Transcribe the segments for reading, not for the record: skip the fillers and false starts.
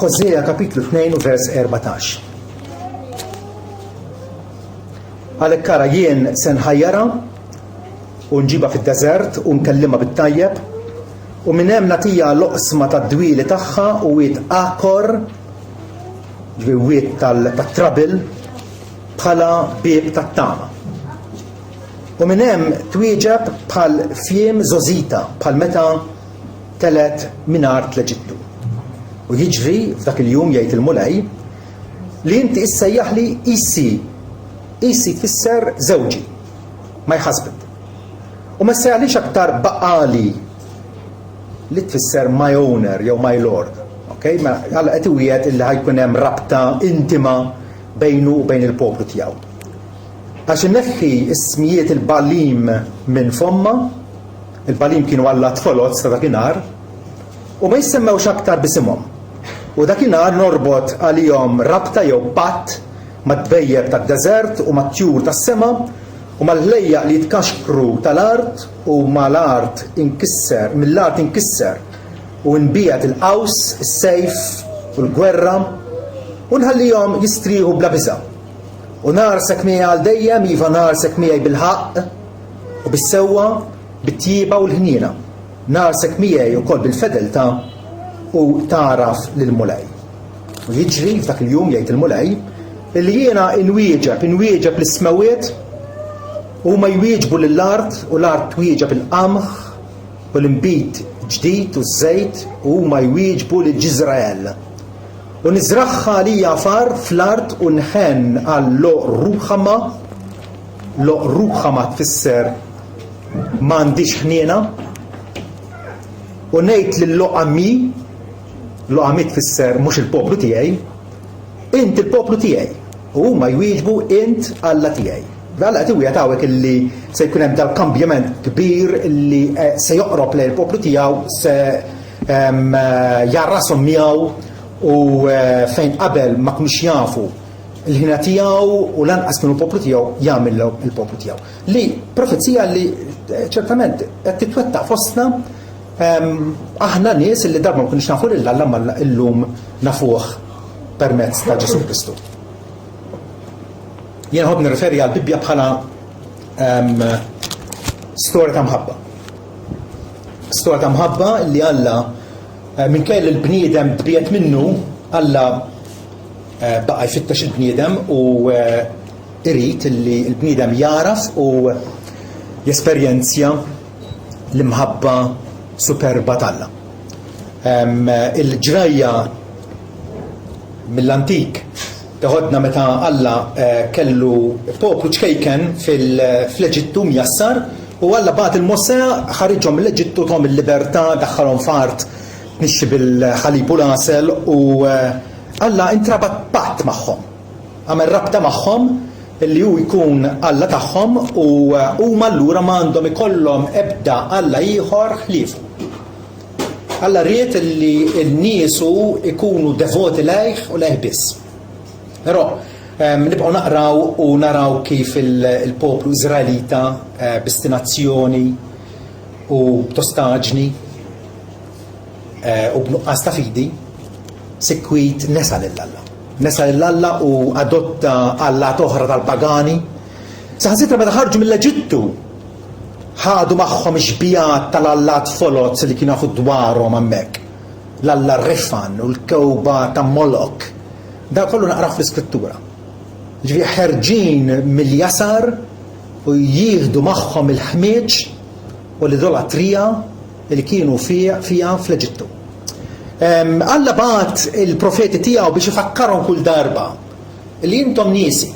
Osea kapitlu 2 u vers 14. Għalhekk kara jien se nħajjara u nġiba fid-deżert u nkellima bit-tajjeb u minn hemm nagħtiha l-oqsma tad-dwieli tagħha u wiet akor wiet tat-trabil bħala bieb tat-tama. U minn hemm twieġeb bħal fiem żożita bħal meta telet minn art l-Eġittu. U jiġri f'dak il-jum jgħid il-mulej li inti issejjaħli Isi tfisser żewġi, my husband. U ma ssejjaħlix aktar baqali li tfisser my owner jew my lord. Okay? Ma għalla qed iwiegħed illi ħajkun hemm rabta intima bejnu u bejn il-poplu tiegħu. Għax inneħħi ismijiet il-balim minn fomma, il-balim kienu alla tfolot ta' dakinhar, u ma jissemmewx aktar bisimhom. U dakinhar norbot għalihom rabta jew patt mat-tbejjeb tad-deżert u mat-tjur tas-sema u mal-ħlejjaq li jitkaxkru tal-art u mal-art inkisser, mill-art inkisser u nbijat il-qaws, is-sejf u l-gwerra u nħallihom jistrieħu bla biża'. U narsek miegħi għal dejjem iva narsek miegħi bil-ħaqq u bis-sewwa, bit-tjieba u l-ħniena. Narsek miegħi wkoll bil-fedeltà u taraf lill-mulej. U jiġri f'dak il-jum jgħid il-mulej illi jiena inwieġeb l-ismawiet u ma jwieġbu lill-art u l-art twieġeb il-qamħ u l-imbit ġdid u żejt u ma jwieġbu lill-Ġiżrael. U nizraħħa li jafar fl-art u nħen għal-loq ruħama tfisser m'għandix ħniena u ngħid lill-loqami tfisser mhux il-poplu tiegħi, int il-poplu tiegħi u huma jwieġbu int Alla tiegħi. Alla qed iwiegħed hawnhekk illi se jkun hemm dal-kambjament kbir illi se joqrob lejn il-poplu tiegħu, se jarrashom miegħu u fejn qabel ma kunux jafu l-ħina tiegħu u lanqas kienu l-poplu tiegħu jagħmel il-poplu tiegħu. Li profezija li ċertament qed titwettaq fostna aħna nies illi darba ma kunux nafu lil Alla ma llum nafuh permezz ta' Ġesu Kristu. Jien ħobb nirreferi għal Bibbja bħala storja ta' mħabba. Storja ta' mħabba li Alla minkejja l-bniedem tbiet minnu Alla baqa' jfittex il-bniedem u irid li l-bniedem jaraf u jesperjenzja l-imħabba superba tal-Alla. Il-ġrajja mill-antik teħodna meta Alla kellu poplu ċkejken fl-Eġittu mjassar u Alla bagħat il-Mosè ħariġhom mill-Eġittu tom il-libertà, daħħalhom fart nixxi bil-ħalib u l-asel u Alla intrabat patt magħhom. Għamel rabta magħhom illi hu jkun Alla tagħhom u huma allura m'għandhom ikollhom ebda Alla ieħor ħliefu. Alla ried li n-niesu ikunu devoti lejh u lejh biss. Però nibqgħu naqraw u naraw kif il-poplu Iżraelita b'ostinazzjoni u b'tostaġni u b'nuqqas ta' fidi sekwit nesa lill-Alla. Nesa lill-Alla u adotta Alla oħra tal-pagani. Saħansitra meta ħarġu mill-Eġittu ħadu magħhom xbijat tal-allat folot li kienu jaħu dwarhom hemmhekk. L-Alla Rifan u l-kewba ta' Molok. Da kollu naqrah fl-iskrittura. Ġifieri ħerġin mill-jasar u jieħdu magħhom il-ħmieġ u l-idolatrija li kienu fiha fl-Eġittu. Alla bagħat il-profeti tiegħu biex ifakkarhom kull darba li intom niesi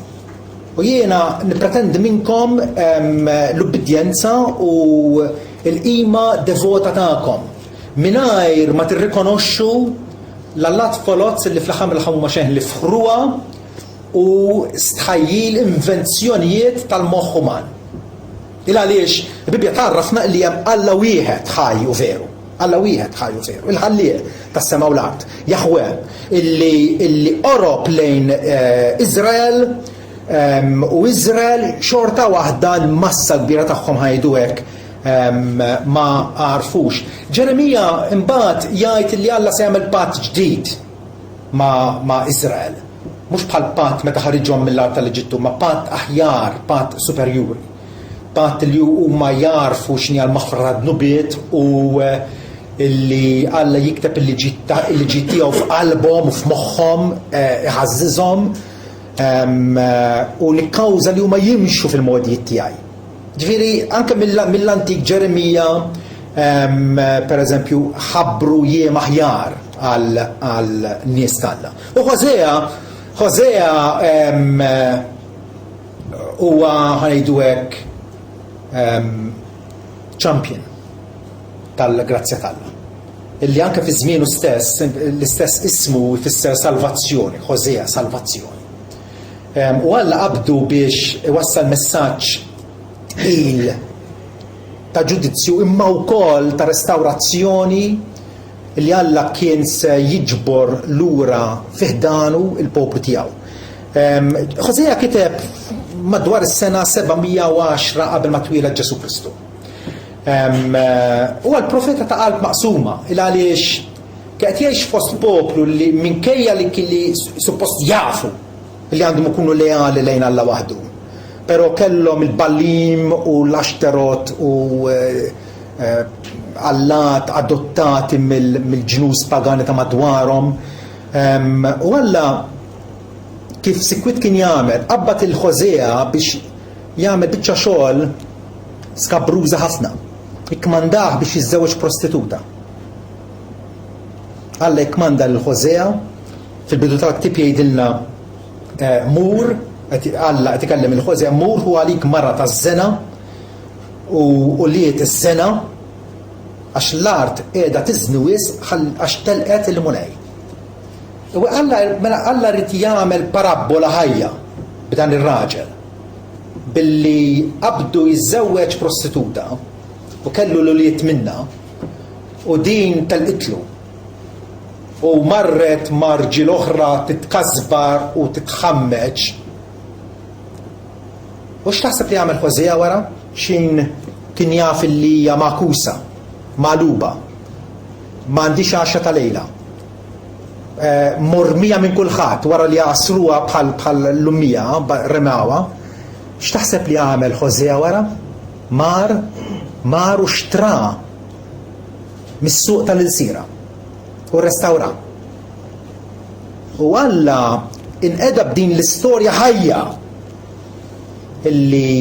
u jiena nippretendi minnkom l-ubbidjenza u l-qima devota tagħkom mingħajr ma tirrikonoxxu l-allat folozz li fl-aħħar mill-aħħar huma xejn li fħruha u stħajjil invenzjonijiet tal-moħħ uman. Il għaliex il-Bibbja tarrafna li hemm Alla wieħed ħaj u veru. Alla wieħed ħaj u veru. Il-ħallieq tas-sema u l-art. Jaħwe illi qorob lejn Iżrael u Iżrael xorta waħda l-massa kbira tagħhom ħajdu hekk ma għarfux. Ġeremija imbagħad jgħid li Alla se jagħmel patt ġdid ma' Izrael. Mhux bħal patt meta ħariġhom mill-art tal-Eġittu, ma' patt aħjar, patt superjuri. Patt li huma jarfu x'inhi l-maħfra nubiet u illi Alla jikteb il-liġi tiegħu f'qalbhom u f'moħħhom iħażżihom u nikkawża li huma jimxu fil-modijiet tiegħi. Ġifieri anke mill-antik Ġeremija pereżempju ħabbru jiem aħjar għal nies tagħna. U Ħosea huwa ħanejdu hekk champion tal-grazzja tagħna. Illi anke fi żmienu stess, l-istess ismu jfisser salvazzjoni, Ħosea salvazzjoni. U Alla qabdu biex iwassal messaġġ il ta' ġudizzju imma wkoll ta' restawrazzjoni li Alla kien se jiġbor lura fiħdanu il-poplu tiegħu. Ħosea kiteb madwar is-sena 710 qabel ma twiled Ġesu Kristu. Huwa l-profeta ta' qalb maqsuma il għaliex qed jgħix fost poplu li minkejja li suppost jafu li għandhom ikunu leali lejn Alla waħdu. Però kellhom il-Ballim u l-Ashtarot u allat adottati mill-ġnus pagani ta' madwarhom. U Alla kif sikwit kien jagħmel, qabbat il-Ħosea biex jagħmel biċċa xogħol skabruża ħafna. Ikkmandah biex jiżżewweġ prostituta. Alla ikkmanda l-Ħosea fil-bidu tal-ktieb jgħidilna mur, Alla qed ikellem il-Ħosea mur huwa għalik marra taż-żena u liet iż-żena għax l-art qiegħda tiżni wisq għax telqet il-mulej. U Alla rrid jagħmel parabbola ħajja b'dan ir-raġel billi qabdu jiżżewweġ prostituta u kellu l-uliet minnha u din telqitlu u marret marġi l-oħra titkasbar u titħammeġ. U x'taħseb li jagħmel Ħosea wara? X'in kien jaf li hija makusa, magħluba, m'għandix għaxa ta' lejla. Mormija minn kulħadd wara li jaqsruha bħal l-ummija remawha. X'taħseb li għamel Ħosea wara? Mar u xtra mis-suq tal-ilsira u rrestawra. U Alla inqeda b'din l-istorja ħajja illi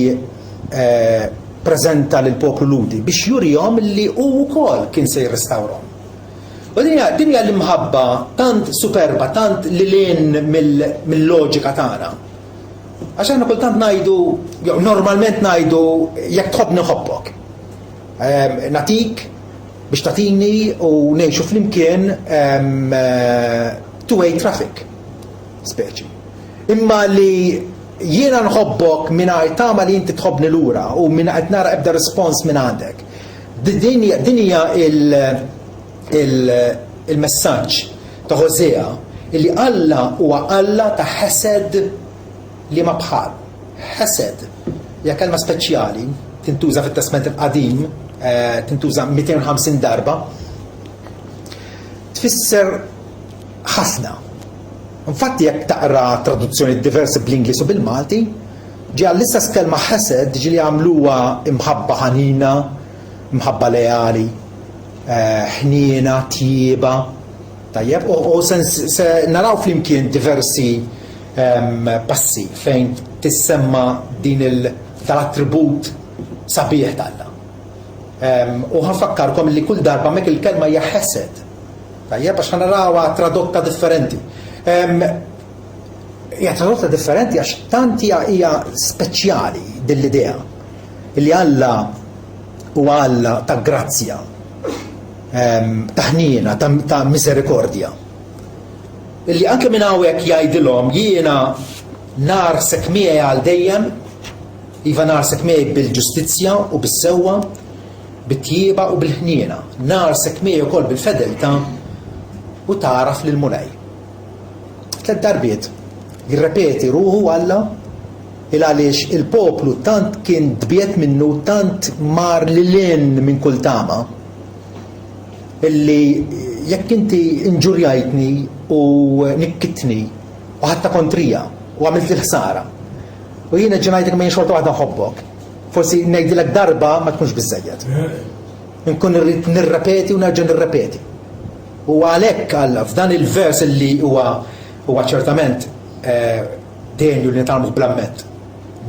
preżenta lil poplu Ludi biex jurihom illi hu wkoll kien se jirrestawrhom. U din hija l-imħabba tant superba, tant lilien mill-loġika tagħna. Għax aħna kultant ngħidu, jew normalment ngħidu jekk tħobbni ħobbok. Natik biex tagħtini u ngħixu flimkien two-way traffic speċi. Imma li jiena nħobbok mingħajr tama li inti tħobbni lura u minn qed nara ebda respons minn għandek. Din hija il-messaġġ ta' Ħosea illi Alla huwa Alla ta' ħesed li ma bħal. Ħesed hija kelma speċjali tintuża fit-Testament il-Qadim, tintuża 250 darba. Tfisser ħafna. Infatti jekk taqra traduzzjoni diversi bl-Ingliż u bil-Malti, ġi għall-istess kelma ħesed ġi li għamluha imħabba ħanina, imħabba leali, ħniena, tjieba. Tajjeb, u se naraw flimkien diversi passi fejn tissemma din tal-attribut sabiħ tagħna. U ħanfakkarkom li kull darba mek il-kelma hija ħesed. Tajjeb għax ħanarawha tradotta differenti. Hija tradotta differenti għax tant hija speċjali din l-idea li Alla huwa Alla ta' grazzja, ta' ħniena, ta' miserikordja. Illi anke minn hawnhekk jgħidilhom jiena narsek miegħi għal dejjem, iva narsek miegħi bil-ġustizzja u bis-sewwa, bit-tjieba u bil-ħniena. Narsek miegħi wkoll bil-fedeltà u taraf lil mulej. 3 darbiet jirrepeti ruħu Alla il għaliex il-poplu tant kien dbiet minnu, tant mar lilin minn kull tama illi jekk inti inġurjajtni u nikkitni u ħatta kontrija u għamilt il-ħsara. U jiena ġenajtek ma xorta waħda nħobbok. Forsi ngħidilek darba ma tkunx biżżejjed. Nkun irrid nirrepeti u nerġa' nirrepeti. U għalhekk Alla f'dan il-vers li huwa ċertament denju li nitalmu bl-amment.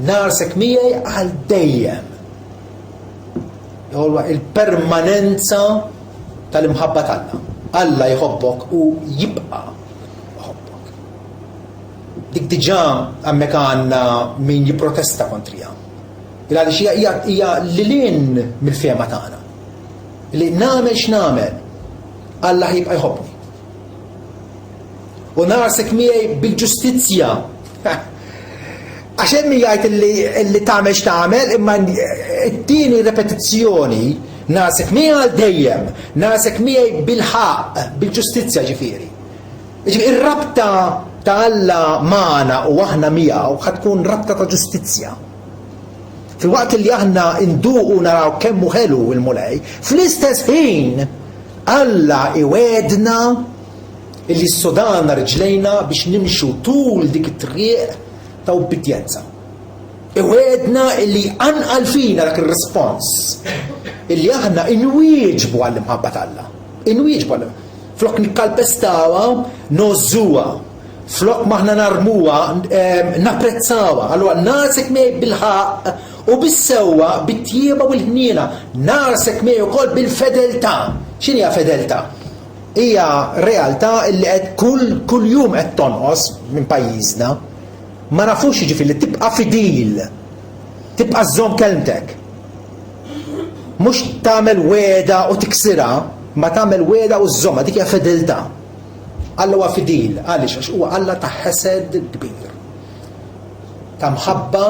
Narsek miegħi għal dejjem. Il-permanenza tal-imħabba tagħna. Alla jħobbok u jibqa' jħobbok. Dik diġà hemmhekk għandna min jipprotesta kontrija. Għaliex hija lilin mill-fehma tagħna. Li nagħmel x'nagħmel, Alla jibqa' jħobbni. U narsek miegħi bil-ġustizzja. Għax hemm jgħid li tagħmel x'tagħmel, imma t-tieni repetizzjoni narsek miegħi għal dejjem, narsek miegħi bil-ħaq, bil-ġustizzja ġifieri. Ir-rabta ta' Alla magħna u aħna miegħu ħad tkun rabta ta' ġustizzja. Fil-waqt li aħna induqu naraw kemm hu ħelu il-mulej, fl-istess ħin Alla iwedna illi s-sodana rġlejna biex nimxu tul dik it-triq ta' ubbidjenza. Iwedna illi anqal fina dak ir-respons illi aħna inwieġbu għall-imħabba Alla. Inwieġbu għall. Flok nikkalpestawa, nożuha. Flok maħna narmuha, napprezzawa. Allura narsek miegħi bil-ħaq u bis-sewwa bit-tjieba u l-ħniena. Narsek miegħi wkoll bil-fedeltà. X'inhi hija fedeltà? Hija realtà li qed kull jum qed tonqos minn pajjiżna. Ma nafux jiġifieri li tibqa' fidil. Tibqa' żżomm kelmtek. Mhux tagħmel weda u tiksirha, ma tagħmel weda u żżomma, dik hija fedeltà. Alla huwa fidil, għaliex għax huwa Alla ta' ħesed kbir. Ta' mħabba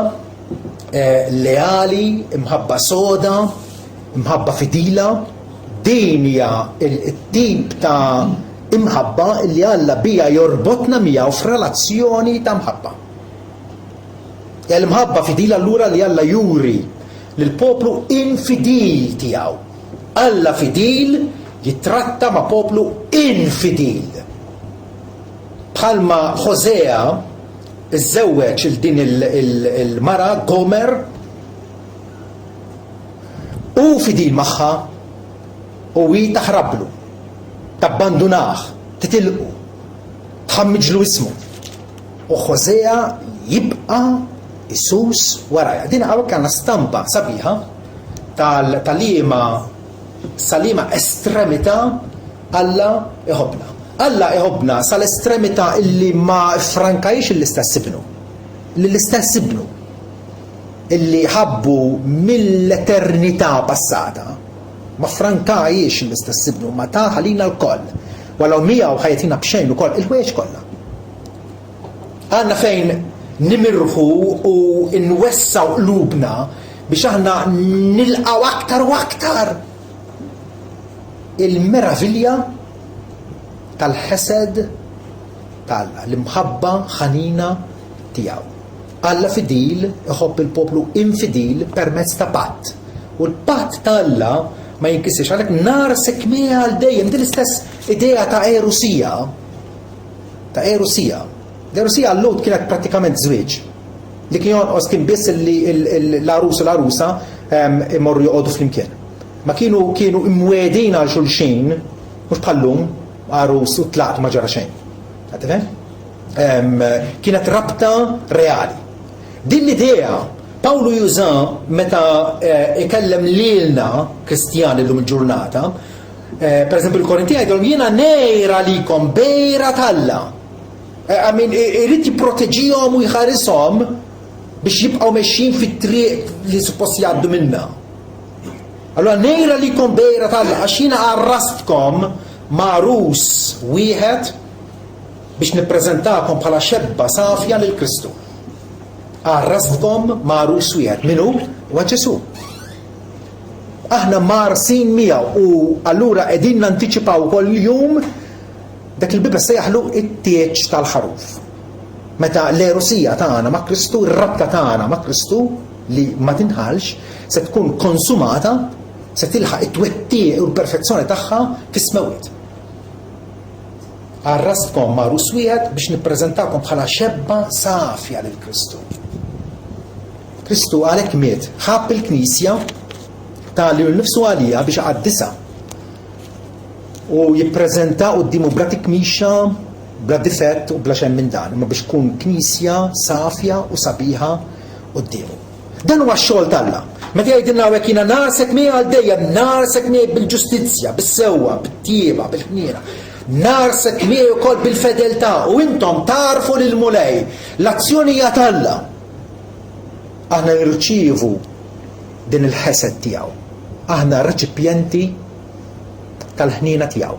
leali, imħabba soda, imħabba fidila. Din hija il-tip ta' imħabba li Alla bija jorbotna miegħu f'relazzjoni ta' mħabba. Il-mħabba fidila allura li Alla juri lill-poplu infidil tiegħu. Alla fidil jitratta ma' poplu infidil. Bħalma Ħosea iżżewweġ il-din il-mara Gomer u fidil magħha u taħrablu, tabbandunah, titilqu, tħammiġlu ismu. U Ħosea jibqa' isus waraja. Din hawnhekk għandna stampa sabiħa tal-liema salima estremità Alla iħobbna. Alla iħobbna sal-estremità illi ma frankajx l-istess ibnu. L-istess ibnu illi ħabbu mill-eternità passata. Ma frankajx l-istess ibnu, ma ta' ħalina l-koll. Walaw miegħu ħajtina b'xejn ukoll il-ħwejġ kollha. Għandna fejn nimirħu u nwessaw qlubna biex aħna nilqgħu aktar u aktar il-meravilja tal-ħesed tal-Alla, l-imħabba ħanina tiegħu. Alla fidil iħobb il-poplu infidil permezz ta' patt. U l-patt tal-Alla ma jinkisirx għalhekk narsek miegħi għal dejjem. Din l-istess idea ta' erusija. Ta' erusija. L-erusija għall-lud kienet prattikament żwieġ. Li kien jonqos kien biss li l-arus u l-arusa imorru joqogħdu flimkien. Ma kienu imwedin għal xulxin, mhux bħallum, arus u tlaqt ma ġara xejn. Kienet rabta reali. Din l-idea Pawlu juża meta ikellem lilna Kristjani llum il-ġurnata, pereżempju l-Korinti jgħidulhom jiena nejra likom bejra Alla. Irid jipproteġihom u jħarishom biex jibqgħu mexxin fit-triq li suppost jgħaddu minnha. Allura nejra likom bejra Alla għax jiena arrastkom ma'rus wieħed biex nippreżentakom bħala xebba safja lil Kristu. Arrastkom ma'rus wieħed. Minu? Huwa Ġesu. Aħna marsin miegħu u allura qegħdin nantiċipaw kull jum dak il-Bibla sejjaħlu it-tieġ tal-ħaruf. Meta l-erusija tagħna ma' Kristu, r-rabta tagħna ma' Kristu li ma tinħalx se tkun konsumata, se tilħaq it-twettieq u l-perfezzjoni tagħha fis-smewit. Għarrastkom ma' rus wieħed biex nippreżentakom bħala xebba safja lil Kristu. Kristu għalhekk miet, ħabb il-Knisja tali l-nifsu għalija biex għaddisa u jippreżenta qudiemu bla tikmixa, bla difett u bla xejn minn dan, imma biex tkun Knisja safja u sabiħa qudiemu. Dan huwa x-xogħol tagħna. Meta jgħidilna hawnhekk jiena narsek miegħi għal dejjem, narsek miegħi bil-ġustizzja, bis-sewwa, bit-tieba, bil-ħniena. Narsek miegħi wkoll bil-fedeltà u intom tarfu lil mulej l-azzjoni hija talla. Aħna nirċievu din il-ħesed tiegħu. Aħna reċipjenti tal-ħniena tiegħu.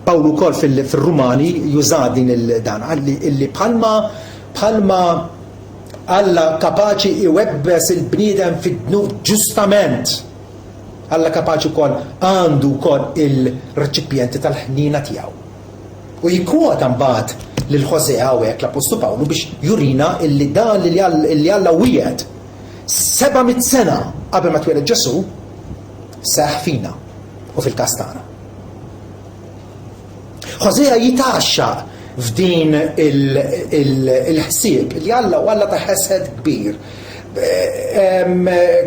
Pawlu wkoll fir-Rumani juża din il-dan illi bħalma Alla kapaċi iwebbes il-bniedem fid-dnub ġustament. Alla kapaċi wkoll għandu wkoll il-reċipjenti tal-ħniena tiegħu. U jikkwota mbagħad lil Ħosea hawnhekk l-Apostolu Pawlu biex jurina illi dan li Alla wiegħed 700 sena qabel ma tweled Ġesu seħħ fina u fil-kastana. Ħosea jitaxxa f'din il-ħsieb li Alla ta' ħesed kbir.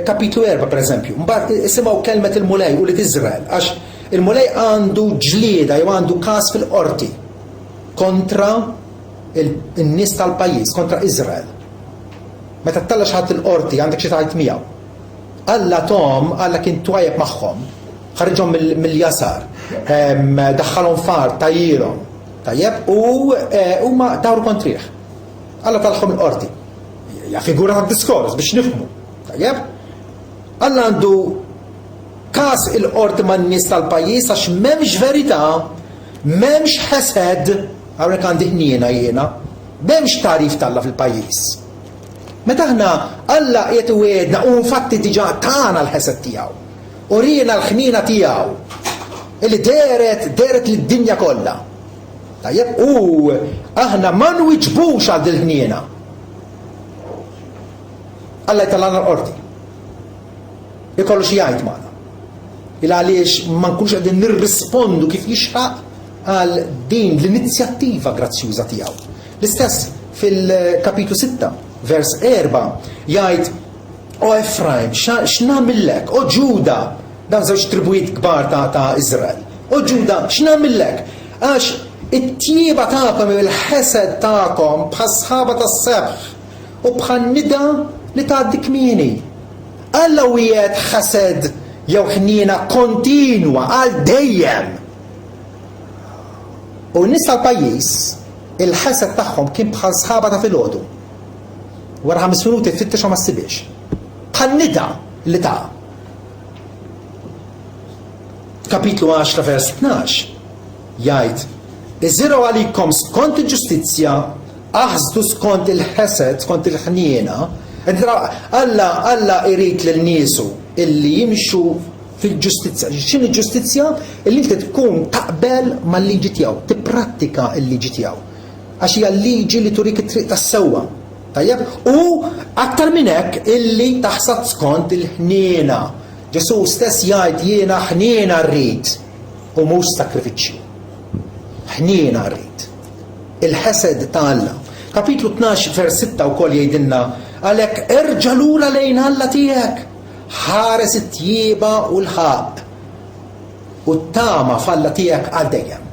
Kapitlu 4 pereżempju, mbagħad isimgħu kelmet il-mulej u li Iżrael għax il-mulej għandu ġlieda jew għandu każ fil-qorti kontra in-nies tal-pajjiż, kontra Iżrael. Meta tella xi ħadd il-qorti għandek xi tgħid miegħu. Alla kien twajjeb magħhom, ħarġhom mill-jasar, daħħalhom far, tajjilhom. Tajjeb, u huma dawru kontrih. Alla talħom l-qorti. Ja figura ta' diskors biex nifhmu. Tajjeb? Alla għandu każ il-qorti man-nies tal-pajjiż għax m'hemmx verità, m'hemmx ħesed, hawnhekk għandi ħniena jiena, m'hemmx tarif talla fil-pajjiż. Meta aħna Alla qiegħed iwiedna u infatti diġà tagħna l-ħesed tiegħu. U rina l-ħniena tiegħu illi deret lid-dinja kollha. Tajjeb, u aħna ma nwiġbux għal dil-ħniena. Alla jtallana l-qorti. Ikollu xi jgħid magħna. Il għaliex ma nkunux qegħdin nirrispondu kif jixraq għal din l-inizjattiva grazzjuża tiegħu. L-istess fil-kapitlu 6, vers 4, jgħid: O Efraim, x'nagħmillek? O Ġuda, dan żewġ tribujiet kbar ta' Iżrael. O Ġuda, x'nagħmillek? Għax it-tieba tagħkom il-ħesed tagħkom bħas-sħaba tas-sebħ u bħan-nida li tgħaddi kmieni. Alla wieħed ħesed jew ħniena kontinwa għal dejjem. U n-nies tal-pajjiż il-ħesed tagħhom kien bħal-sħaba ta' filgħodu. Wara 5 minuti tfittex ma ssibix. Bħan-nida li ta' Kapitlu 10 vers 12 jgħid: Iżiraw għalikom skont il-ġustizzja, aħżdu skont il-ħesed, skont il-ħniena. Alla irid lil niesu illi jimxu fil-ġustizzja. X'inhi ġustizzja? Illi inti tkun taqbel mal-liġi tiegħu, tipprattika l-liġi tiegħu. Għax hija l-liġi li turik it-triq tas-sewwa. Tajjeb? U aktar minn hekk illi taħsad skont il-ħniena. Ġesu stess jgħid jiena ħniena rrid u mhux sakrifiċċju. Ħniena rrid. Il-ħesed ta' Alla. Kapitlu 12 vers 6 wkoll jgħidilna għalhekk erġa' lura lejn Alla tiegħek, ħares it-tjieba u l-ħaq u t-tama f'Alla tiegħek għal dejjem.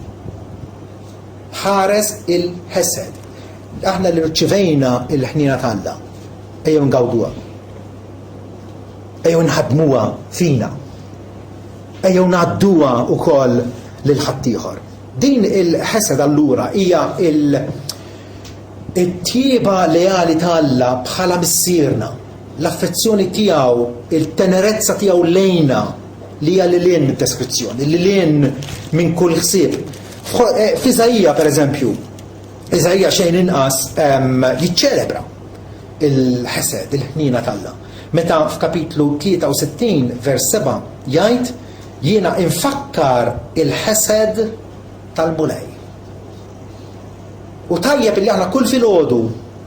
Ħares il-ħesed. Aħna li rċivejna il-ħniena ta' Alla, ejjew ngawduha. Ejjew nħadmuha fina. Ejjew ngħadduha wkoll lil ħaddieħor. Din il-ħesed allura hija it-tieba leali ta' Alla bħala missierna, l-affezzjoni tiegħu, il-tenerezza tiegħu lejna li hija lilien mid-deskrizzjoni, lilien minn kull ħsieb. F'Iżajja pereżempju, Iżajja xejn inqas jiċċelebra il-ħesed, il-ħniena ta' Alla. Meta f'kapitlu 63 vers 7 jgħid: jiena infakkar il-ħesed tal-mulej. U tajjeb li aħna kull filgħodu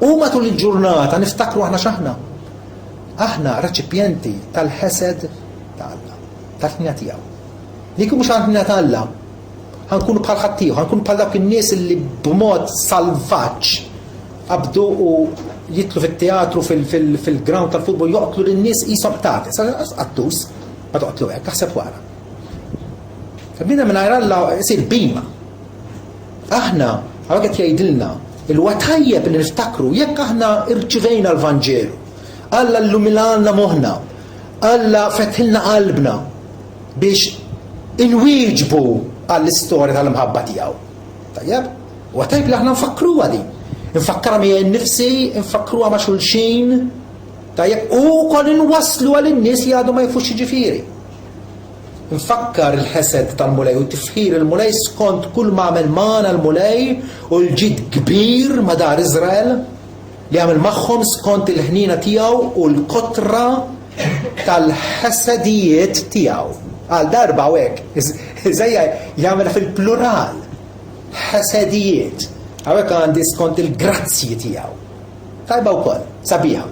u matul il-ġurnata niftakru aħna x'aħna. Aħna reċipjenti tal-ħesed ta' Alla, tal-ħniena tiegħu. Li kien mhux għal ħniena ta' Alla, ħankunu bħal ħaddieħor, ħankunu bħal dawk in-nies li b'mod salvaġġ qabdu u jitlu fit-teatru fil-ground tal-futbol joqtlu lin-nies qishom qtates. Qattus ma toqtlu hekk, aħseb wara. Bina mingħajr Alla isir bima. Aħna għal qed jgħidilna il-huwa tajjeb li niftakru jekk aħna irċivejna l-Vanġelu, Alla lluminalna moħħna, Alla fetħilna qalbna biex inwieġbu għall-istorja tal-imħabba tiegħu. Tajjeb? Huwa tajjeb li aħna nfakruha din. Nfakkarha miegħi nnifsi, nfakruha ma' xulxin, tajjeb, u wkoll inwasslu għal-nies li għadhom ma jafux jiġifieri. Nfakkar il-ħesed tal-Mulej u tifħir il-Mulej skont kull ma għamel magħna l-Mulej u l-ġid kbir ma' dar Iżrael li għamel magħhom skont il-ħnina tiegħu u l-kotra tal-ħesedijiet tiegħu. Għal darba u hekk, iżejja jagħmilha fil-plural. Ħesedijiet. Hawnhekk għandi skont il-grazzji tiegħu. Tajba wkoll, sabiħa.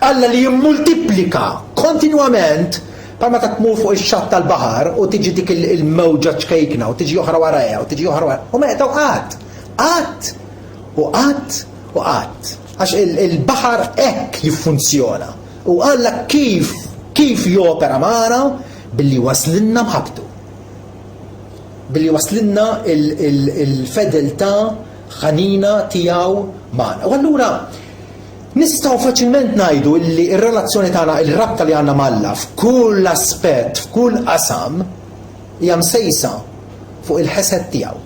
Alla li jimmultiplika kontinwament palma ta' tmur fuq ix-xatt tal-baħar u tiġi dik il-mewġa ċkejkna u tiġi oħra warajha u tiġi oħra warajha. U meta qatt u qatt. Għax il-baħar hekk jiffunzjona. U Alla kif jopera magħna billi waslinna mħabtu. Billi waslinna il-fedeltà ħanina tiegħu magħna. U allura nistgħu faċilment ngħidu li r-relazzjoni tagħna, il-rabta li għandna mal-Alla f'kull aspett, f'kull qasam hija msejsa fuq il-ħesed tiegħu.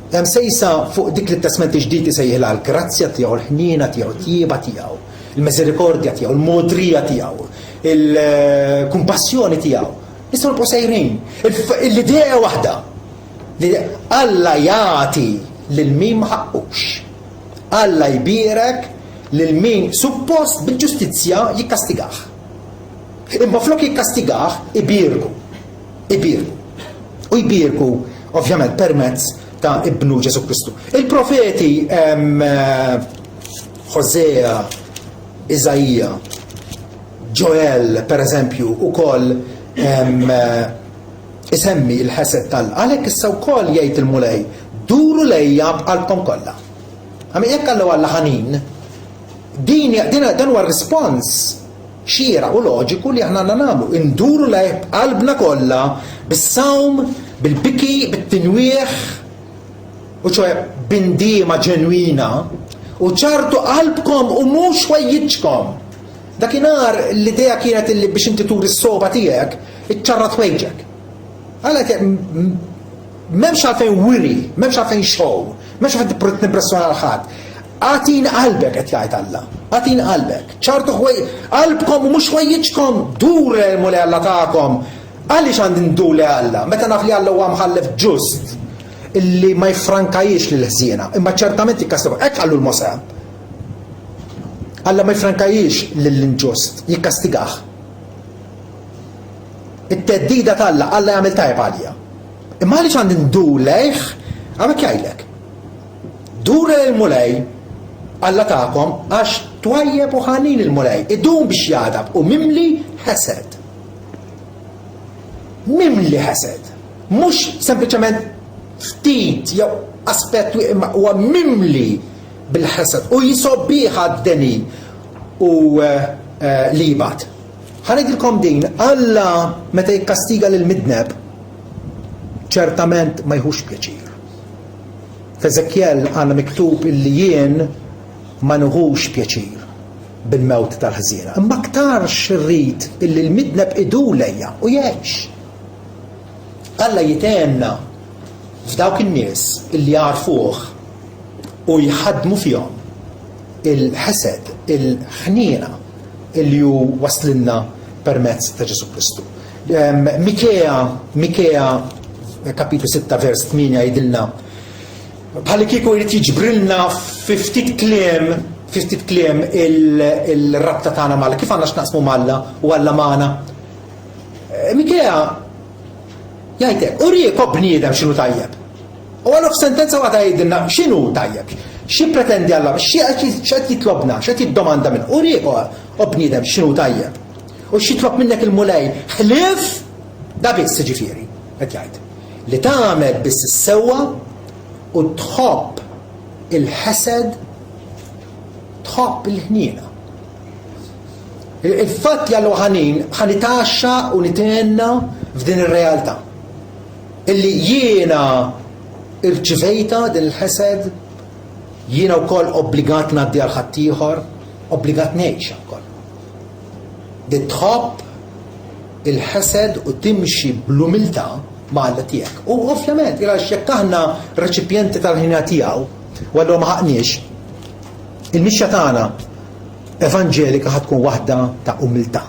Hija msejsa fuq dik li t-Testament ġdid isejħilha l-grazzja tiegħu, l-ħniena tiegħu, t-tjieba tiegħu, il-miżerikordja tiegħu, il-modrija tiegħu, il-kumpassjoni tiegħu. Nistgħu nibqgħu sejrin. L-idea waħda li Alla jagħti lil min ma ħaqqux. Alla jbierek lil min suppost bil-ġustizzja jikkastigah. Imma flok jikkastigah ibirku. U jbirku ovvjament permezz ta' ibnu Ġesu Kristu. Il-profeti Ħosea, Iżajja, Ġoel per eżempju ukoll isemmi il-ħesed għalhekk issa wkoll jgħid il-Mulej duru lejja b'qalbkom kollha. Għamil jekk Alla Alla ħanin, dan huwa rispons xira u loġiku li aħna nagħmlu. Induru lejh b'qalbna kollha bis-sawm, bil-biki, bit-tinwieħ, u ċoħe bindiema ġenwina, u ċartu qalbkom u mhux wejjiġkom. Dakinhar l-idea kienet li biex inti turi s-soba tiegħek iċċarrat wejġek. Għalhekk m'hemmx għalfejn wiri, m'hemmx għalfejn show, m'hemmx għalfejn nippressjona l-ħadd. Għatin qalbek qed jgħid Alla. Għatin qalbek. ċartu qalbkom u mhux wejjiġkom, dur l-Mulej Alla tagħkom. Għaliex għandi ndur li Alla? Meta naf li Alla huwa mħallef ġust illi ma jfrankajiex lil ħsiena, imma ċertament jikkastigaw. Hekk qallu l-Mosè. Alla ma jfrankajiex lill-inġust, jikkastigah. It-teddida tal-Alla, Alla jagħmel tajjeb għalija. Imma għaliex għandi ndur lejh, għamek jgħidlek. Dur il-Mulej Alla tagħkom għax twajjeb u ħanin il-Mulej. Idum biex jadab u mimli ħesed. Mimli ħesed. Mhux sempliċement ftit jew aspett huwa mimli bil-ħesed u jisobbieħ għad-deni u libat. Ħanidilkom din, Alla meta jikkastiga lil midneb ċertament ma jħux pjaċir. F'Eżekjel għandna miktub illi jien ma nħux pjaċir bil-mewt tal-ħżiena. Imma aktarx irrid illi l-midneb idu lejja u jgħix. Alla jitenna f'dawk in-nies illi jarfuh u jħadmu fihom il-ħesed, il-ħniena illi hu waslinna permezz ta' Ġesu Kristu. Mikea kapitlu 6 vers 8 jgħidilna bħalli kieku jrid jiġbrilna fi ftit kliem il-rabta tagħna mal kif għandna x'naqsmu mal-Alla u Alla magħna. Mikea jgħidlek, uriek bniedem x'inhu tajjeb. U għallu f'sentenza waħda jgħidilna x'inhu tajjeb. Xi pretendi Alla, x'qed jitlobna, x'qed jiddomanda minn. Uriek bniedem x'inhu tajjeb. U x'jitlob minnek il-Mulej ħlief da biss ġifieri. qed jgħid. Li tagħmel biss is-sewwa u tħobb il-ħesed, tħobb il-ħniena. Il-fatt jallu ħanitaxxa u nitenna f'din ir-realtà. Illi jiena irċivejta din il-ħesed, jiena wkoll obbligat ngħaddi għal ħadd ieħor, obbligat ngħix wkoll. Li tħobb il-ħesed u timxi bl-umiltà mal tiegħek. U ovvjament, jekk aħna reċipjenti tal-ħina tiegħu, u allura ma ħaqniex, il-mixja tagħna evanġelika ħatkun waħda ta' umiltà.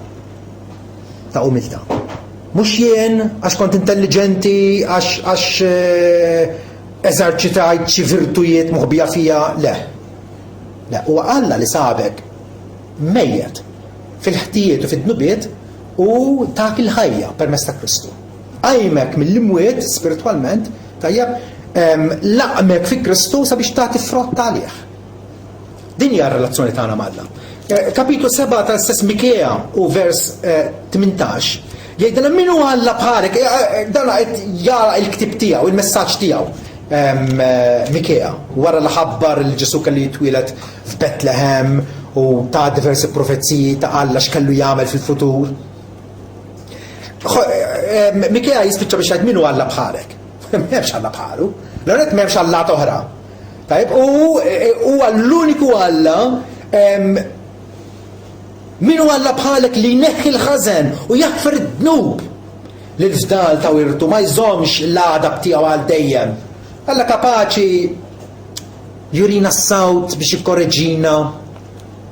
Ta' umiltà. Mhux jien għax kont intelligenti, għax eżerċitajt xi virtujiet moħbija fija, le. Le, huwa Alla li sabek mejjed fil-ħtijiet u fid-dnubiet u tak il-ħajja permezz ta' Kristu. Għajmek mill-imwiet spiritualment, tajjeb, laqmek fi Kristu sabiex tagħti frott għalih. Din hija r-relazzjoni tagħna mal-Alla. Kapitlu 7 tal-stess Mikea u vers 18 jgħidilna min huwa Alla bħalek, dan qed jara l-ktib tiegħu, il-messaġġ tiegħu. Mikea, wara li ħabbar il-Ġesu kelli jitwieled f'Bethlehem u ta' diversi profezziji ta' Alla x'kellu jagħmel fil-futur. Mikea jispiċċa biex jgħid min huwa Alla bħalek. M'hemmx Alla bħalu, l-għonet m'hemmx Alla oħra. Tajb, u l-uniku Alla min huwa Alla bħalek li jneħħi l-ħażen u jaħfar id-dnub li l-fdal ta' wirtu ma jżommx l-għadab tiegħu għal dejjem. Alla kapaċi jurina s-sawt biex jikkorreġina,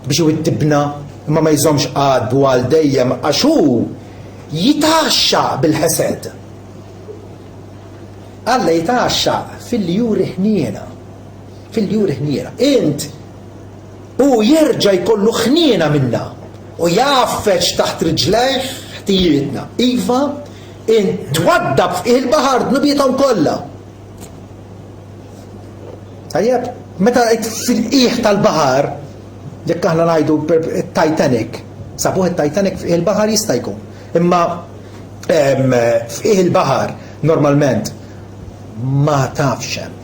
biex iwittibna, imma ma jżommx għadbu għal dejjem għax hu jitaxxa bil-ħesed. Alla jitaxxa fil-li juri ħniena. Fil-li juri ħniena. Int u jerġa' jkollu ħniena minna u jaffeċ taħt riġlejh ħtijietna. Iva, int twaddab fil-baħar dnubietom kollha. Tajjeb, meta fil-qiegħ tal-baħar, jekk aħna ngħidu Titanic, sabuh it-Titanic fih il-baħar jista' jkun. Imma fih il-baħar normalment ma tafx hemm.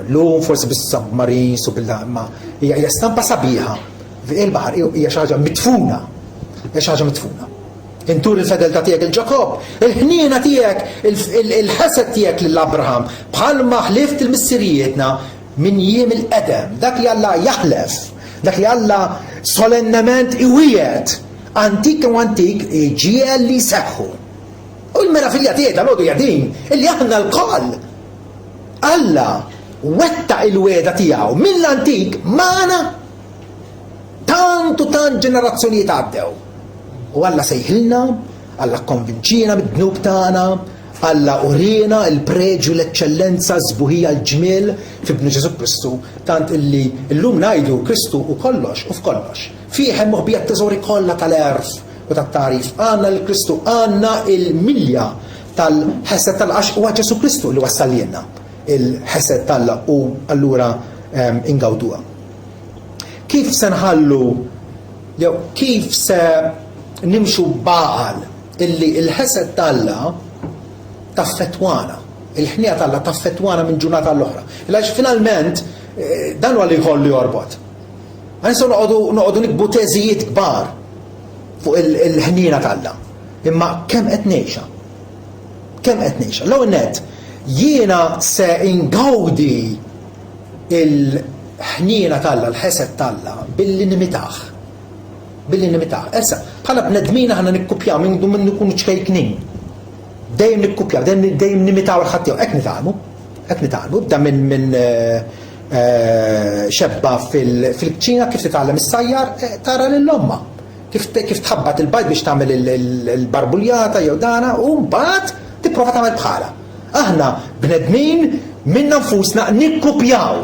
Llum forsi bis-submarins u bil-ma hija stampa sabiħa. Fih il-baħar hija xi ħaġa mitfuna. Hija xi ħaġa mitfuna. Intur il-fedeltà tiegħek il-Ġakob, il-ħniena tiegħek, il-ħesed tiegħek lill-Abraham, bħalma ħlift il-missirietna min jiem il-qedem, dak li Alla jaħlef, dak li Alla solennement iwiet, antik u antik ġiel li seħħu. U l-mera fil-ja tiegħek dal-għodu jadin, illi aħna l-qal. Alla wetta il-weda tiegħu mill-antik magħna tant ġenerazzjonijiet għaddew. U Alla sejħilna, Alla konvinċina bid-dnub tagħna, Alla urina il-preġu, l-eċċellenza, żbuħija, l-ġmiel f'ibnu Ġesu Kristu, tant illi llum ngħidu Kristu u kollox u f'kollox. Fih hemm moħbija t-teżori kollha tal-erf u tat-tarif. Għandna l-Kristu, għandna il-milja tal-ħesed tal-għax huwa Ġesu Kristu li wassaljenna il-ħesed tal-la u allura ingawduha. Kif se nħallu jew kif se nimxu baqal illi il-ħesed tal-la taffetwana, il-ħnija tal-la taffetwana minn ġurnata l-oħra. Għax finalment dan huwa li jħollu jorbot. Għanisu noqogħdu nikbu teżijiet kbar fuq il-ħnina tal-la. Imma kemm qed ngħixha? Kemm qed ngħixha? L-ewwel nett jiena se ingawdi il-ħnina tal-la, l-ħesed tal-la billi nimitaħ. Billi nimitaħ. Issa, bħala bnedmina ħana nikkupjaw minn ikunu ċkejknin. Dejjem nikkupjaw, dejjem nimitaw il-ħadd hekk nitalmu, bda minn xebba fil-kċina kif titgħallem is-sajjar tara lill-omma. Kif tħabbat il-bajt biex tagħmel il-barbuljata jew dana u mbagħad tipprova tagħmel bħala. Aħna bnedmin minna nfusna nikkupjaw.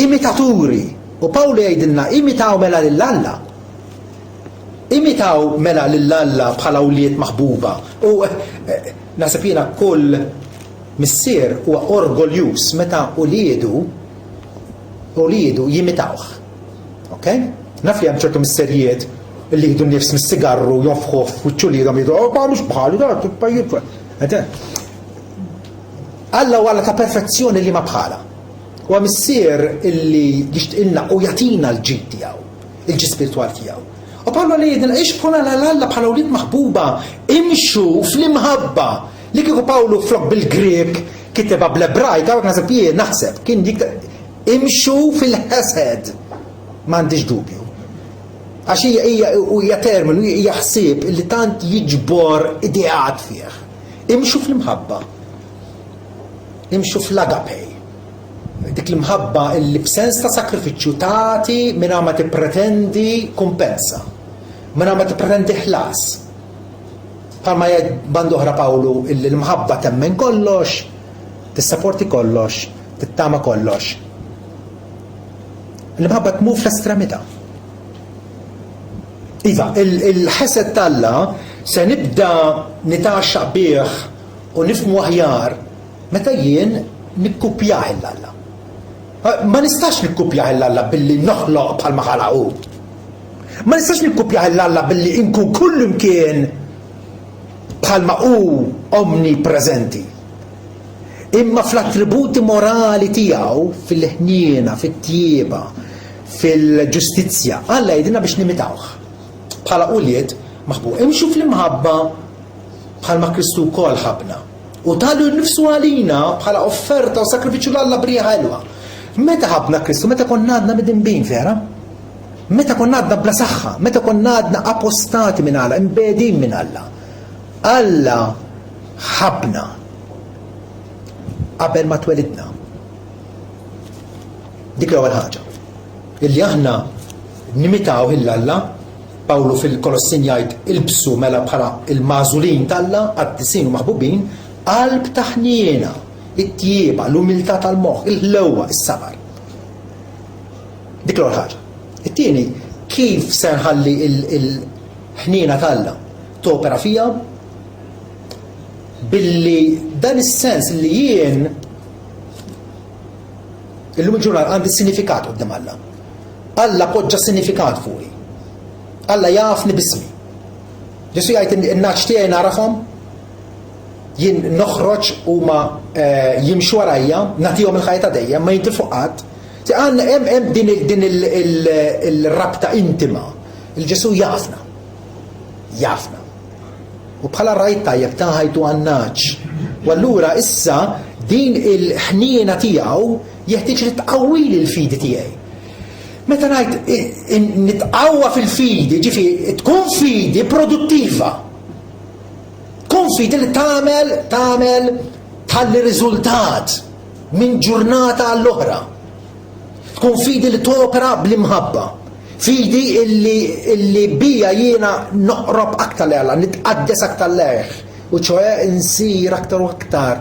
Imitaturi. U Pawlu jgħidilna imitaw mela lill-Alla. Imitaw mela lill-Alla bħala awliet maħbuba. U nasib jiena kull missier huwa orgoljus meta uliedu jimitawh. Okay? Naf li hemm ċertu misserijiet li jieħdu nnifs mis-sigarru jonfħu f'wiċċu liedhom jgħidu ma mhux bħalu da pajjiet. Alla wara ta' perfezzjoni li ma bħala. U missier illi jixtqilna u jatina l-ġid tiegħu, il-ġid spiritual tiegħu. U Pawlu li jgħidilna ixbħuna l-Alla bħala wlied maħbuba, imxu fl-imħabba. Li kieku Pawlu flok bil-Grek kiteba bl-Ebrajk, għawek naħseb jien naħseb, kien dik imxu fil-ħesed. M'għandix dubju. Għax hija terminu, hija ħsieb li tant jiġbor ideat fih. Imxu fl-imħabba. Imxu fl-agapej. Dik l-imħabba illi b'sens ta' sakrifiċċju tagħti mingħajr ma tippretendi kumpensa. Mingħajr ma tippretendi ħlas. Bħalma jgħid band oħra Pawlu illi l-imħabba temmen kollox, tissapporti kollox, tittama kollox. L-imħabba tmur fl-estremità. Iva, il-ħesed talla se nibda nitaxxaq bih u nifhmu aħjar meta jien nikkupjah l-Alla. Ma nistax nikkupjah l-Alla billi noħloq bħalma ħalaqu. Ma nistax nikkupjah l-Alla billi inkun kull imkien bħalma hu omnipreżenti. Imma fl-attributi morali tiegħu, fil-ħniena, fit-tjieba, fil-ġustizzja, Alla jgħidilna biex nimitawh. Bħala quliet maħbub, imxu fl-imħabba bħalma Kristu wkoll ħabna. U talu n-nifsu għalina bħala offerta u sakrifiċu l-Alla brija ħelwa. Meta ħabna Kristu, meta konna għadna midinbin vera? Meta konna għadna bla saħħa, meta konna għadna apostati minn Alla, imbedin minn Alla. Alla ħabna qabel ma twelidna. Dik l-ewwel ħaġa. Illi aħna nimitaw il-Alla, Pawlu fil-Kolossin jgħid ilbsu mela bħala il-mażulin tal-Alla, qaddisin u maħbubin, qalb ta' ħniena, it-tjieba, l-umiltà tal-moħħ, il-ħlewwa, is-sabar. Dik l-ewwel ħaġa. It-tieni, kif se nħalli il-ħniena tal-Alla topera fija billi dan is-sens li jien illum il-ġurnal għandi sinifikat quddiem Alla. Alla poġġa sinifikat fuqi. Alla jafni bismi. Ġesu jgħid in-naċ tiegħi narahom, jien noħroġ huma jimxu warajja, nagħtihom il-ħajja dejjem, ma jintilfu qatt. Hemm din il-rabta intima. Il-Ġesu jafna. Jafna. U bħala rajt tajjeb taħajtu għan-naċ. U allura issa din il-ħniena tiegħu jeħtieġ li tqawwili l-fidi tiegħi. Meta ngħid nitqawwa fil-fidi, ġifieri tkun fidi produttiva. Tkun fidi li tagħmel tħalli riżultat minn ġurnata għall-oħra. Tkun fidi li topera bl-imħabba. Fidi illi bija jiena noqrob aktar l-Alla, nitqaddes aktar leħ, u ċoħe insir aktar u aktar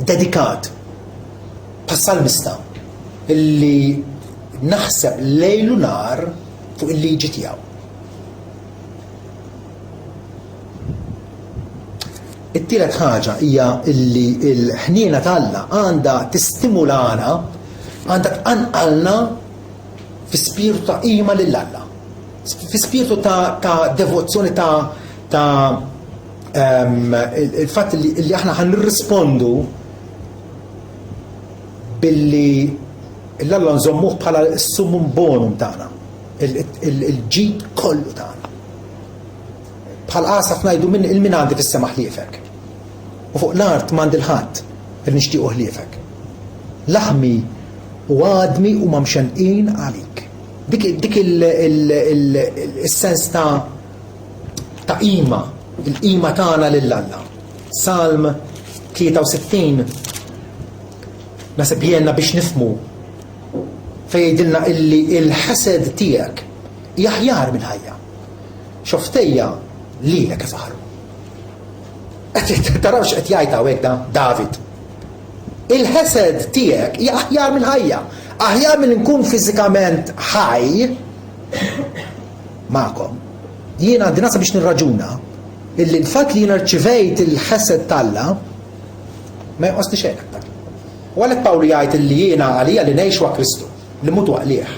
dedikat. Passalmista illi naħseb lejlu nar fuq il-liġi tiegħu. It-tielet ħaġa hija illi l-ħniena tal-Alla għandha tistimulana, għandha tqanqalna fi spiritu ta' qima lill-Alla, fi spiritu ta' devozzjoni ta' il-fatt li aħna ħan nirrispondu billi l-Alla nżommuh bħala s-summum bonum tagħna, il-ġid kollu tagħna. Bħal qasaf ngħidu minn il-min għandi fis-sema ħliefek. U fuq l-art m'għandi l-ħadd li nixtiequ ħliefek. Laħmi u għadmi huma mxenqin għalik. Dik il-sens ta' qima, il-qima tagħna lill-Alla. Salm 63 nasib jenna biex nifmu fejdilna illi il-ħased tiegħek jaħjar minn ħajja. Xoftejja lilek ifaħru. Tarawx qed jgħid hawnhekk David. Il-ħased tiegħek jaħjar minn ħajja. Aħjar minn nkun fiżikament ħaj magħkom. Jiena għandi nasa biex nirraġuna illi l-fatt li jiena rċivejt il-ħased talla ma jqosni xejn aktar. U għalhekk Pawlu jgħid illi jiena għalija li ngħix wa Kristu, li mutu għalih.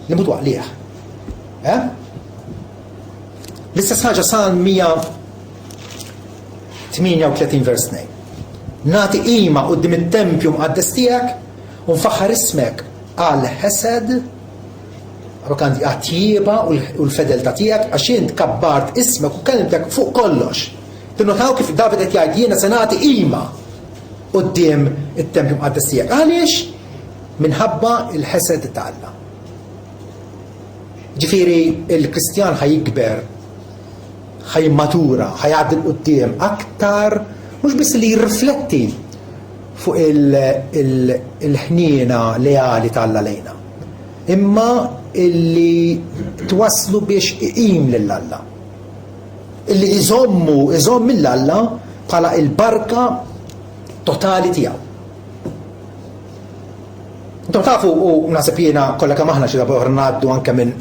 Li mutu għalih. L-istess ħaġa Salm 38 vers 2. Nagħti qima quddiem it-tempju mqaddes tiegħek u nfaħħar ismek għal ħesed għandi għatjiba u l-fedeltà tiegħek għax int kabbart ismek u kelmtek fuq kollox. Tinnotaw kif David qed jgħid jiena se nagħti qima quddiem it-tempju mqaddes tiegħek. Għaliex? Minħabba il-ħesed ta' Alla. Ġifieri il-Kristjan ħajikber, ħajmatura, ħajgħaddi l-qudiem aktar mhux biss li jirrifletti fuq il-ħniena leali ta' Alla lejna, imma illi twaslu biex iqim lill-Alla. Illi iżomm mill-Alla bħala il-barka totali tiegħu. Intom tafu u naħseb jiena kollha kemm aħna xi darba ngħaddu anke minn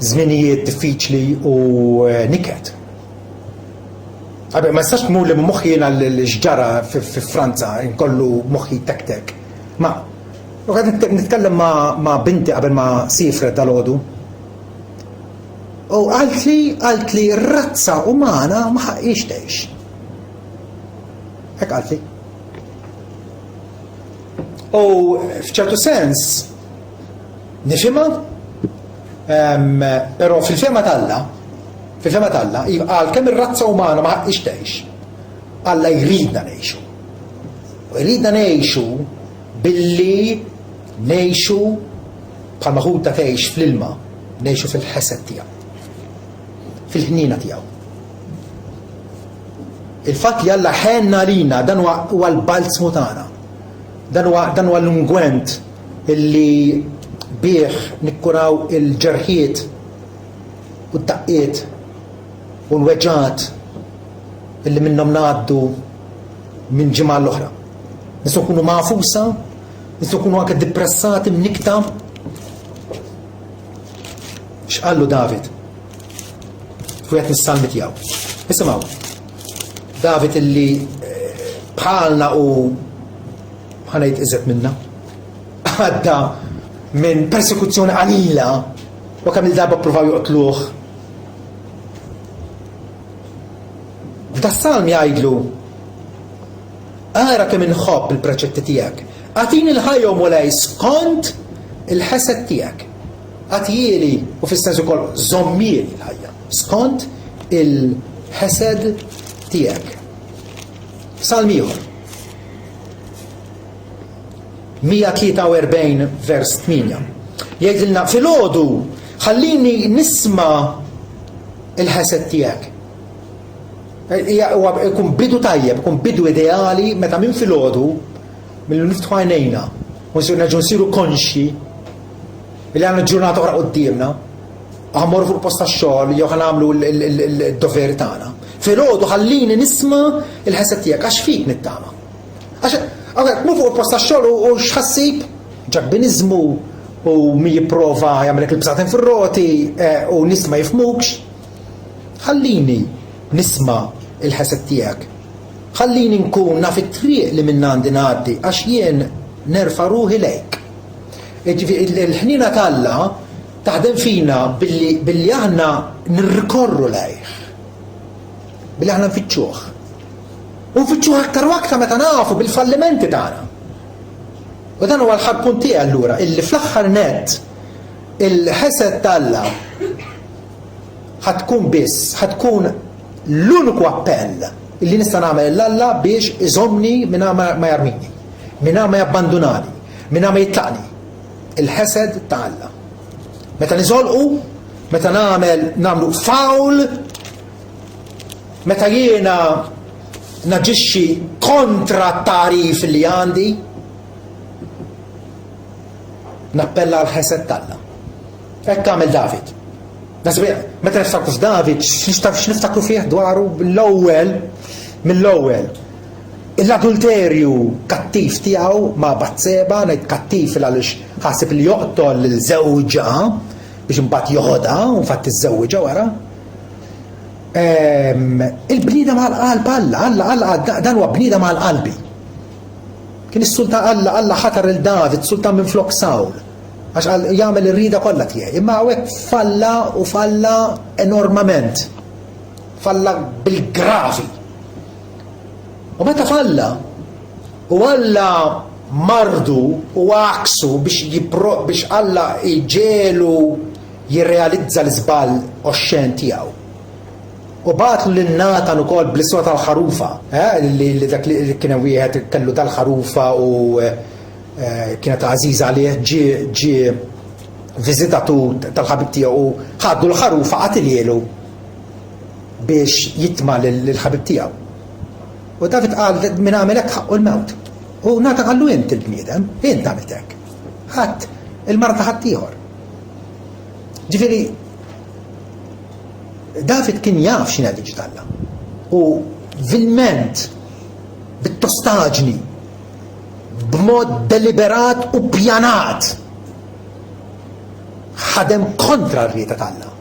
żminijiet diffiċli u niket. Ma nistax tmur li moħħi jiena l-ġġara fi Franza inkollu moħħi tek. Ma qed nitkellem ma' binti qabel ma sifret dalgħodu. U qalt li r-razza umana ma ħaqix tgħix. Hekk qalt li. U f'ċertu sens nifhimha, però fil-fema Alla qal kemm ir-razza umana ma ħaqix tgħix. Alla jridna ngħixu. U jridna ngħixu billi ngħixu bħalma ħuta tgħix fl-ilma, ngħixu fil-ħesed tiegħu, fil-ħniena tiegħu. Il-fatt li Alla ħenna lina dan huwa l-balzmu tagħna. Dan huwa l-ungwent illi bih nikkuraw il-ġerħiet u d-daqqiet u l-weġġat illi minnhom ngħaddu minn ġimgħa l-oħra. Nistgħu nkunu magħfusa, nistgħu nkunu anke dippressati mnikta. X'qallu David? Wieħed mis-salmi tiegħu. Isimgħu. David illi bħalna u ħanajt iżet minna. Għadda minn persekuzzjoni qalila u kemm il-darba ppruvaw joqtluh. F'da salm jgħidlu ara kemm inħobb il-preċetti tiegħek. Għatini l-ħajja mulej skont il-ħesed tiegħek. Għatijeli u fis-sens ukoll żommieli l-ħajja skont il-ħesed tiegħek. Salm ieħor. 143 vers 8. Jgħidilna filgħodu ħallini nisma' il-ħesed tiegħek. Ikun bidu tajjeb, ikun bidu ideali meta minn filgħodu milli niftħu għajnejna u nerġgħu nsiru konxi li għandna ġurnata oħra qudiemna, ħammorru fuq post tax-xogħol jew ħanagħmlu d-doveri tagħna. Filgħodu ħallini nisma' il-ħesed tiegħek għax fik nittama. Għak, mu fuq il-posta xogħol u xħassib ġabbinizmu u mi jipprova jagħmilek il-bsaten fir-roti u nies ma jifhmukx. Ħallini nisma' il-ħesed tiegħek. Ħallini nkun naf it-triq li minn għandi ngħaddi għax jien nerfa' ruħi lejk. Il-ħniena ta' Alla taħdem fina billi aħna nirrikorru lejh. Billi aħna nfittxuh. U nfittxuh aktar u aktar meta nafu bil-fallimenti tagħna. U dan huwa l-ħar punt tiegħi allura illi fl-aħħar nett il-ħesed ta' Alla ħatkun l-uniku appell illi nista' nagħmel l-Alla biex iżommni mingħajr ma jarmini, mingħajr ma jabbandunani, mingħajr ma jitlaqni. Il-ħesed ta' Alla. Meta niżolqu, meta nagħmlu fawl, meta jiena naġixxi kontra t-tarif li għandi, nappella l-ħesed ta' Alla. Hekk għamel David. Meta niftakru f'David, x'niftakru fih dwaru mill-ewwel. L-adulterju kattiv tiegħu ma' Batseba, ngħid kattiv għaliex ħasib li joqtol l-żewġa biex imbagħad joħodha u fatt iżżewġa wara. Il-bnieda mal-qalb Alla dan huwa bnieda mal-qalbi. Kien is-sultan Alla ħatar il-David sultan minn flok Sawl għax jagħmel ir-rida kollha tiegħi. Imma hawnhekk falla enormament. falla bil-gravi. U meta falla, u Alla mardu u għaksu biex Alla iġelu jirrealizza l-żball oxxen tiegħu. U batlu l-Natan ukoll bl-iswa tal-ħarufa, li dak li kien wieħed kellu dal-ħarufa u kienet għażiża għalih ġie viżitatu tal-ħabib tiegħu u ħaddu l-ħarufa qatilielu biex jitma' lill-ħabib tiegħu. U David qal min għamel hekk ħaqqu l-mewt. U Natan qallu int il-bniedem, int għamilt hekk. Ħadd il-marta ħadd ieħor. Ġifieri David kien jaf x'inha liġi tal-Alla. U vilment bit-tostaġni b'mod deliberat u pjanat ħadem kontra r-rieda tal-Alla.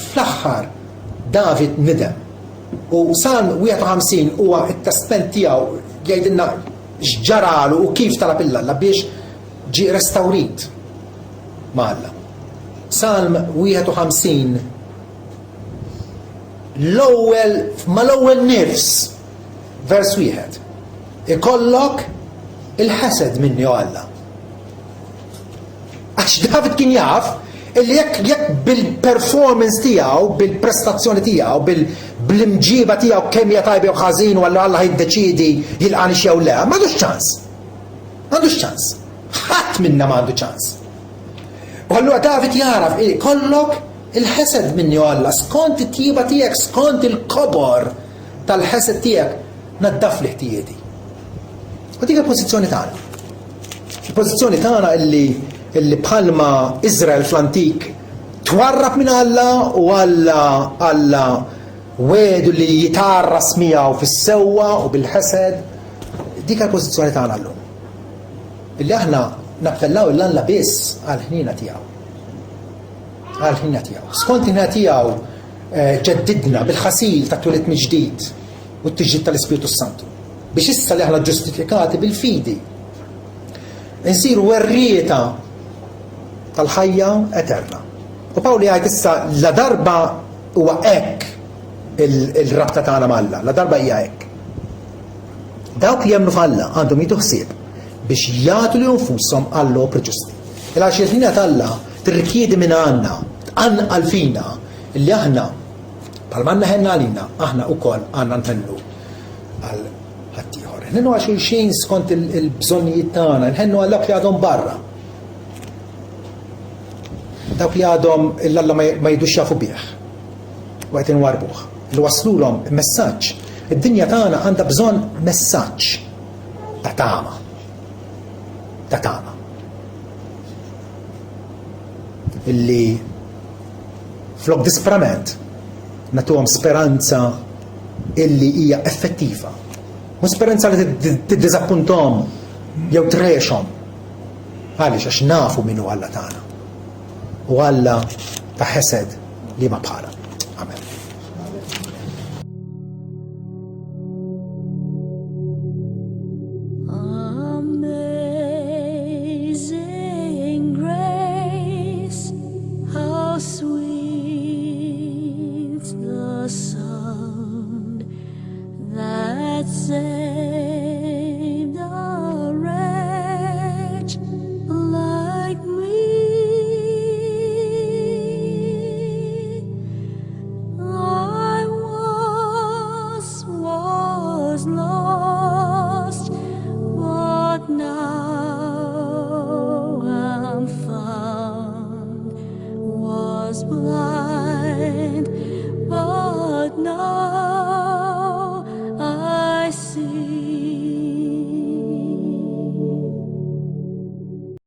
Fl-aħħar David nidem. U Salm 51 huwa t-testament tiegħu jgħidilna x'ġaralu u kif talab il-Alla biex ġie restawrit ma' Alla. Salm 51 l-ewwel nifs vers 1 ikollok il-ħased minni u Alla. Għax David kien jaf illi jekk bil-performance tiegħu, bil-prestazzjoni tiegħu, bil-imġiba tiegħu kemm hija tajba u ħażin u Alla jiddeċiedi jilqani jew le, m'għandux ċans. M'għandux ċans. Ħadd minna m'għandu ċans. U allura David jaraf kollok il-ħesed minni u Alla, skont it-tjiba tiegħek, skont il-kobor tal-ħesed tiegħek naddaf li ħtijieti. U dik il-pożizzjoni tagħna. Il-pożizzjoni tagħna illi bħalma Iżrael fl-antik twarrab minn Alla u Alla wedu li jitarras miegħu fis-sewwa u bil-ħesed, dik il-pożizzjoni tagħna llum. Illi aħna nappellaw l-Alla biss għal-ħnina tiegħu. Għal-ħnina tiegħu. Skont ħnina tiegħu ġeddidna bil-ħasil ta' twelid mill-ġdid u t-tiġdid tal-Ispiritu Santu. Biex issa li aħna ġustifikati bil-fidi. Insiru werrieta tal-ħajja eterna. U Pawli jgħid issa la darba huwa hekk il-rabta tagħna mal-Alla, la darba hija hekk. Dawk li jemmnu f'Alla għandhom jieħdu ħsieb biex jagħtu li nfushom għall-opri ġusti. Il-għax il-ħnina tal-Alla tirrikjedi minn għandna, tqanqal fina illi aħna bħalma għandna ħenna għalina, aħna wkoll għandna nħennu għal ħaddieħor. Nħennu għal xulxin skont il-bżonnijiet tagħna, nħennu għal dak li għadhom barra. Dawk li għadhom l-Alla ma jidux jafu bih. Waqt inwarbuh. Li waslulhom messaġġ. Id-dinja tagħna għandha bżonn messaġġ ta' tama. Ta' tama. Illi flok disperament nagħtuhom speranza illi hija effettiva. Mhu speranza li tiddiżappunthom jew trexhom. Għaliex għax nafu min hu Alla tagħna. U Alla ta' ħesed li ma bħala.